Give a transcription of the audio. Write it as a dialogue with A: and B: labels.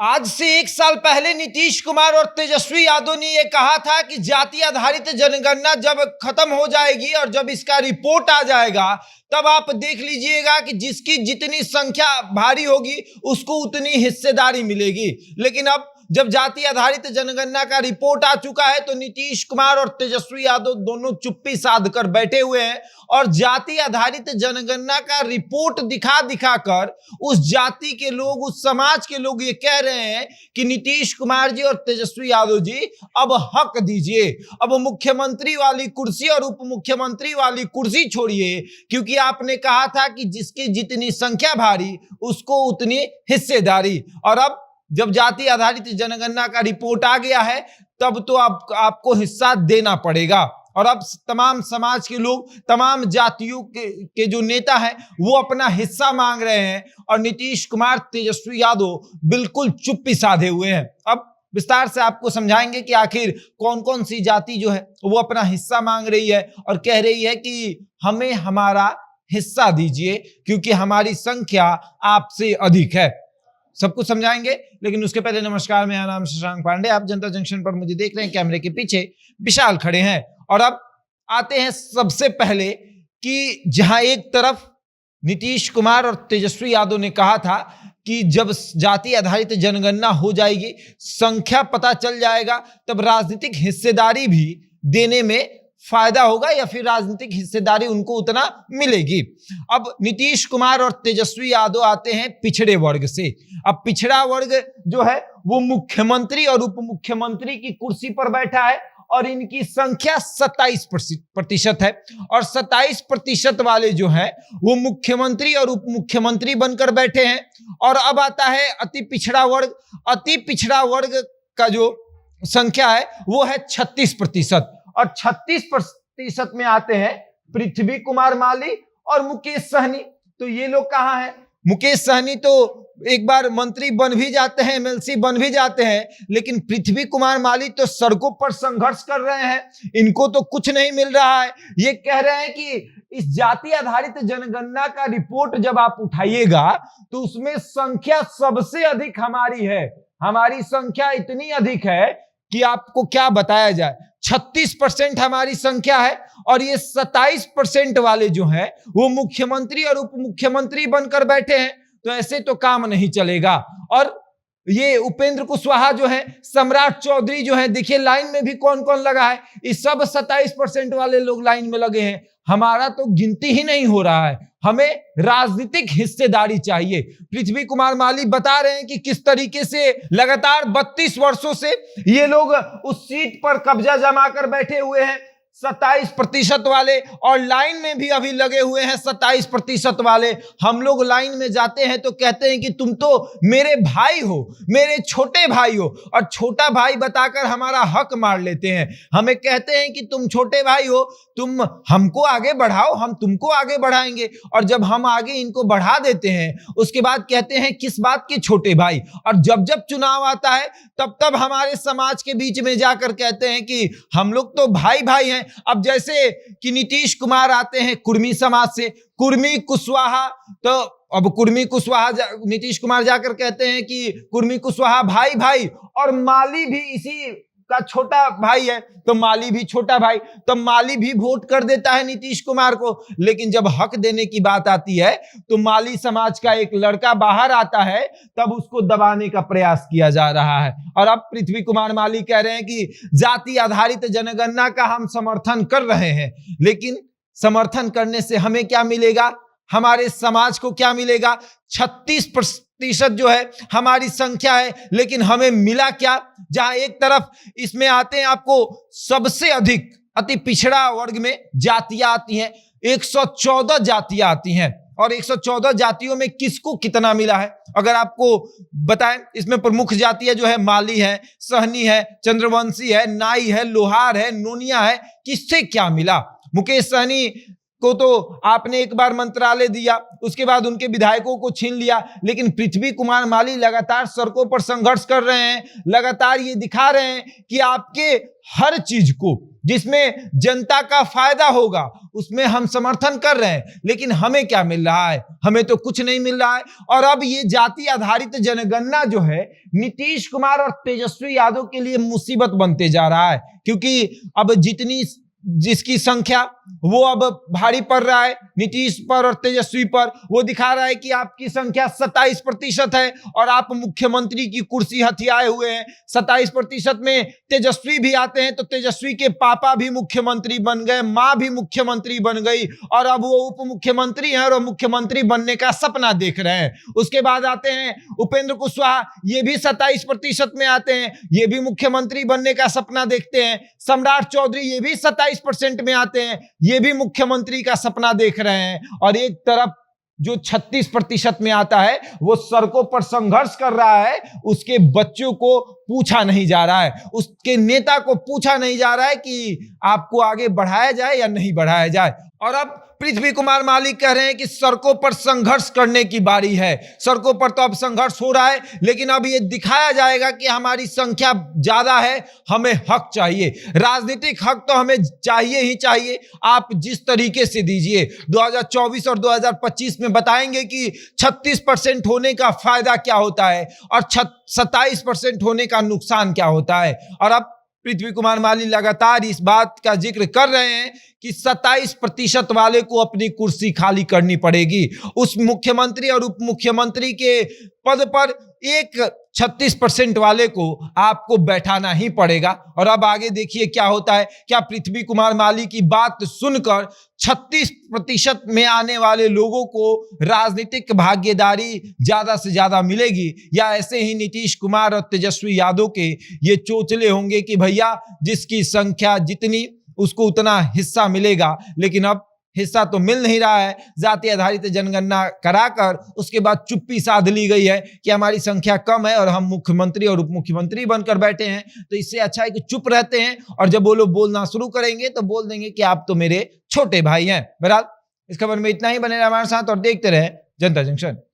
A: आज से 1 साल पहले नीतीश कुमार और तेजस्वी यादव ने यह कहा था कि जाति आधारित जनगणना जब खत्म हो जाएगी और जब इसका रिपोर्ट आ जाएगा तब आप देख लीजिएगा कि जिसकी जितनी संख्या भारी होगी उसको उतनी हिस्सेदारी मिलेगी। लेकिन अब जब जाति आधारित जनगणना का रिपोर्ट आ चुका है तो नीतीश कुमार और तेजस्वी यादव दोनों चुप्पी साध कर बैठे हुए हैं और जाति आधारित जनगणना का रिपोर्ट दिखा दिखा कर उस जाति के लोग, उस समाज के लोग ये कह रहे हैं कि नीतीश कुमार जी और तेजस्वी यादव जी अब हक दीजिए, अब मुख्यमंत्री वाली कुर्सी और उप मुख्यमंत्री वाली कुर्सी छोड़िए, क्योंकि आपने कहा था कि जिसकी जितनी संख्या भारी उसको उतनी हिस्सेदारी। और अब जब जाति आधारित जनगणना का रिपोर्ट आ गया है तब तो आपको हिस्सा देना पड़ेगा। और अब तमाम समाज के लोग, तमाम जातियों के जो नेता हैं वो अपना हिस्सा मांग रहे हैं और नीतीश कुमार, तेजस्वी यादव बिल्कुल चुप्पी साधे हुए हैं। अब विस्तार से आपको समझाएंगे कि आखिर कौन कौन सी जाति जो है वो अपना हिस्सा मांग रही है और कह रही है कि हमें हमारा हिस्सा दीजिए क्योंकि हमारी संख्या आपसे अधिक है। सब कुछ समझाएंगे, लेकिन उसके पहले नमस्कार, मेरा नाम शशांक पांडे, आप जनता जंक्शन पर मुझे देख रहे हैं। कैमरे के पीछे विशाल खड़े हैं और अब आते हैं सबसे पहले कि जहां एक तरफ नीतीश कुमार और तेजस्वी यादव ने कहा था कि जब जाति आधारित जनगणना हो जाएगी, संख्या पता चल जाएगा, तब राजनीतिक हिस्सेदारी भी देने में फायदा होगा या फिर राजनीतिक हिस्सेदारी उनको उतना मिलेगी। अब नीतीश कुमार और तेजस्वी यादव आते हैं पिछड़े वर्ग से। अब पिछड़ा वर्ग जो है वो मुख्यमंत्री और उप मुख्यमंत्री की कुर्सी पर बैठा है और इनकी संख्या 27% है और 27% वाले जो है वो मुख्यमंत्री और उप मुख्यमंत्री बनकर बैठे हैं। और अब आता है अति पिछड़ा वर्ग। अति पिछड़ा वर्ग का जो संख्या है वो है 36% और 36% में आते हैं पृथ्वी कुमार माली और मुकेश सहनी। तो ये लोग कहाँ हैं? मुकेश सहनी तो एक बार मंत्री बन भी जाते हैं, एमएलसी बन भी जाते हैं, लेकिन पृथ्वी कुमार माली तो सड़कों पर संघर्ष कर रहे हैं, इनको तो कुछ नहीं मिल रहा है। ये कह रहे हैं कि इस जाति आधारित जनगणना का रिपोर्ट जब आप उठाइएगा तो उसमें संख्या सबसे अधिक हमारी है। हमारी संख्या इतनी अधिक है कि आपको क्या बताया जाए। 36% हमारी संख्या है और ये 27% वाले जो हैं वो मुख्यमंत्री और उप मुख्यमंत्री बनकर बैठे हैं, तो ऐसे तो काम नहीं चलेगा। और ये उपेंद्र कुशवाहा जो है, सम्राट चौधरी जो है, देखिए लाइन में भी कौन कौन लगा है, इस सब 27% वाले लोग लाइन में लगे हैं। हमारा तो गिनती ही नहीं हो रहा है, हमें राजनीतिक हिस्सेदारी चाहिए। पृथ्वी कुमार माली बता रहे हैं कि किस तरीके से लगातार 32 वर्षों से ये लोग उस सीट पर कब्जा जमा कर बैठे हुए हैं, 27% वाले, और लाइन में भी अभी लगे हुए हैं 27% वाले। हम लोग लाइन में जाते हैं तो कहते हैं कि तुम तो मेरे भाई हो, मेरे छोटे भाई हो, और छोटा भाई बताकर हमारा हक मार लेते हैं। हमें कहते हैं कि तुम छोटे भाई हो, तुम हमको आगे बढ़ाओ, हम तुमको आगे बढ़ाएंगे, और जब हम आगे इनको बढ़ा देते हैं उसके बाद कहते हैं किस बात के छोटे भाई। और जब जब चुनाव आता है तब तब हमारे समाज के बीच में जाकर कहते हैं कि हम लोग तो भाई भाई हैं। अब जैसे कि नीतीश कुमार आते हैं कुर्मी समाज से, कुर्मी कुशवाहा, तो अब कुर्मी कुशवाहा नीतीश कुमार जाकर कहते हैं कि कुर्मी कुशवाहा भाई भाई, और माली भी इसी का छोटा भाई है तो माली भी छोटा भाई, तो माली भी वोट कर देता है नीतीश कुमार को। लेकिन जब हक देने की बात आती है तो माली समाज का एक लड़का बाहर आता है, तब उसको दबाने का प्रयास किया जा रहा है। और अब पृथ्वी कुमार माली कह रहे हैं कि जाति आधारित जनगणना का हम समर्थन कर रहे हैं, लेकिन समर्थन करने से हमें क्या मिलेगा, हमारे समाज को क्या मिलेगा? 36% जो है हमारी संख्या है, लेकिन हमें मिला क्या? जहां एक तरफ इसमें आते हैं आपको सबसे अधिक अति पिछड़ा वर्ग में जातियां आती हैं, 114 जातियां आती हैं, और 114 जातियों में किसको कितना मिला है अगर आपको बताएं। इसमें प्रमुख जातियां जो है माली है, सहनी है, चंद्रवंशी है, नाई है, लोहार है, नोनिया है। किससे क्या मिला? मुकेश सहनी को तो आपने एक बार मंत्रालय दिया, उसके बाद उनके विधायकों को छीन लिया, लेकिन पृथ्वी कुमार माली लगातार सड़कों पर संघर्ष कर रहे हैं, लगातार ये दिखा रहे हैं कि आपके हर चीज को जिसमें जनता का फायदा होगा उसमें हम समर्थन कर रहे हैं। लेकिन हमें क्या मिल रहा है? हमें तो कुछ नहीं मिल रहा है। और अब ये जाति आधारित जनगणना जो है नीतीश कुमार और तेजस्वी यादव के लिए मुसीबत बनते जा रहा है, क्योंकि अब जिसकी संख्या वो अब भारी पड़ रहा है नीतीश पर और तेजस्वी पर। वो दिखा रहा है कि आपकी संख्या 27% है और आप मुख्यमंत्री की कुर्सी हथियाए हुए हैं। 27% में तेजस्वी भी आते हैं तो तेजस्वी के पापा भी मुख्यमंत्री बन गए, मां भी मुख्यमंत्री बन गई और अब वो उप मुख्यमंत्री हैं और मुख्यमंत्री बनने का सपना देख रहे हैं। उसके बाद आते हैं उपेंद्र कुशवाहा, ये भी 27% में आते हैं, ये भी मुख्यमंत्री बनने का सपना देखते हैं। सम्राट चौधरी ये भी 27% में आते हैं, ये भी मुख्यमंत्री का सपना देख रहे हैं। और एक तरफ जो 36% में आता है वो सड़कों पर संघर्ष कर रहा है, उसके बच्चों को पूछा नहीं जा रहा है, उसके नेता को पूछा नहीं जा रहा है कि आपको आगे बढ़ाया जाए या नहीं बढ़ाया जाए। और अब पृथ्वी कुमार माली कह रहे हैं कि सड़कों पर संघर्ष करने की बारी है। सड़कों पर तो अब संघर्ष हो रहा है, लेकिन अब ये दिखाया जाएगा कि हमारी संख्या ज्यादा है, हमें हक चाहिए, राजनीतिक हक तो हमें चाहिए ही चाहिए। आप जिस तरीके से दीजिए, 2024 और 2025 में बताएंगे कि 36% होने का फायदा क्या होता है और 27% होने का नुकसान क्या होता है। और अब पृथ्वी कुमार माली लगातार इस बात का जिक्र कर रहे हैं कि 27% वाले को अपनी कुर्सी खाली करनी पड़ेगी। उस मुख्यमंत्री और उप मुख्यमंत्री के पद पर एक 36% वाले को आपको बैठाना ही पड़ेगा। और अब आगे देखिए क्या होता है। क्या पृथ्वी कुमार माली की बात सुनकर 36% में आने वाले लोगों को राजनीतिक भागीदारी ज्यादा से ज्यादा मिलेगी, या ऐसे ही नीतीश कुमार और तेजस्वी यादव के ये चोचले होंगे कि भैया जिसकी संख्या जितनी उसको उतना हिस्सा मिलेगा। लेकिन अब हिस्सा तो मिल नहीं रहा है। जाति आधारित जनगणना कराकर उसके बाद चुप्पी साध ली गई है कि हमारी संख्या कम है और हम मुख्यमंत्री और उप मुख्यमंत्री बनकर बैठे हैं। तो इससे अच्छा है कि चुप रहते हैं, और जब वो लोग बोलना शुरू करेंगे तो बोल देंगे कि आप तो मेरे छोटे भाई हैं। बहरहाल इस खबर में इतना ही। बने रहे हमारे साथ और देखते रहे जनता जंक्शन।